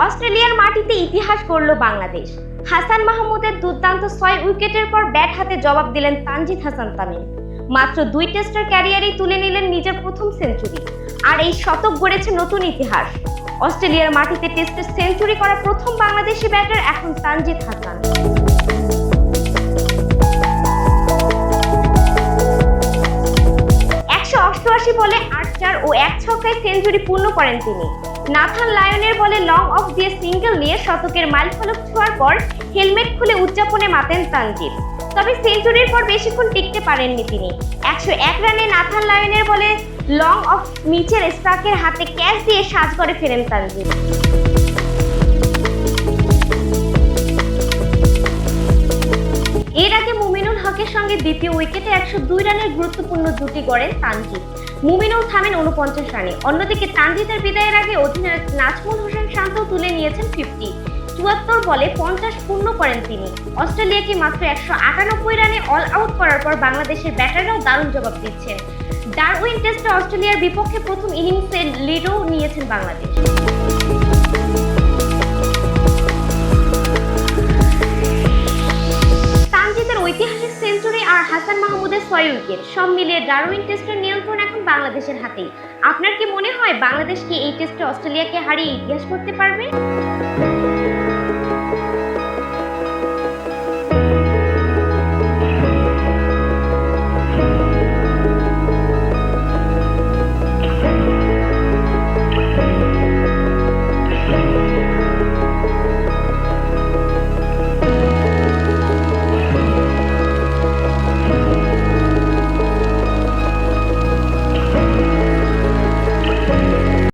অস্ট্রেলিয়ার মাটিতে ইতিহাস গড়ল বাংলাদেশ। হাসান মাহমুদের দুর্দান্ত 6 উইকেটের পর ব্যাট হাতে জবাব দিলেন তানজিদ হাসান তামিম। মাত্র 2 টেস্টের ক্যারিয়ারেই তুলে নিলেন নিজের প্রথম সেঞ্চুরি। আর এই শতক গড়েছে নতুন ইতিহাস। অস্ট্রেলিয়ার মাটিতে টেস্টে সেঞ্চুরি করা প্রথম বাংলাদেশি ব্যাটার এখন তানজিদ হাসান। 188 বলে 8 ও 1 ছক্কায় সেঞ্চুরি পূর্ণ করেন তিনি। নাথান লায়নের বলে লং অফ দিয়ে সিঙ্গেল নিয়ে শতকের মাইলফলক ছোঁয়ার পর হেলমেট খুলে উদযাপনে মাতেন তানজিদ। তবে সেঞ্চুরির পর বেশিক্ষণ টিকতে পারেননি তিনি। 101 রানে নাথান লায়নের বলে লং অফ মিচেল স্টার্কের হাতে ক্যাচ দিয়ে সাজঘরে ফেরেন তানজিদ। এর আগে মুমিনুল হকের সঙ্গে দ্বিতীয় উইকেটে 102 রানের গুরুত্বপূর্ণ জুটি গড়েন তানজিদ। মুমিনুল থামেন 49 রানে। অন্যদিকে তানজিদের বিদায়ের আগে অধিনায়ক নাজমুল হোসেন শান্ত তুলে নিয়েছেন 50। 74 বলে 50 পূর্ণ করেন তিনি। অস্ট্রেলিয়াকে মাত্র 198 রানে অল আউট করার পর বাংলাদেশের ব্যাটাররাও দারুণ জবাব দিচ্ছেন। ডারউইন টেস্টে অস্ট্রেলিয়ার বিপক্ষে প্রথম ইনিংসে লিডও নিয়েছেন বাংলাদেশ। ঐতিহাসিক সেঞ্চুরি আর হাসান মাহমুদের 6 উইকেট সব মিলিয়ে ডারউইন টেস্টের নিয়ন্ত্রণ এখন বাংলাদেশের হাতেই। আপনার কি মনে হয় বাংলাদেশ কি এই টেস্টে অস্ট্রেলিয়াকে হারিয়ে ইতিহাস করতে পারবে?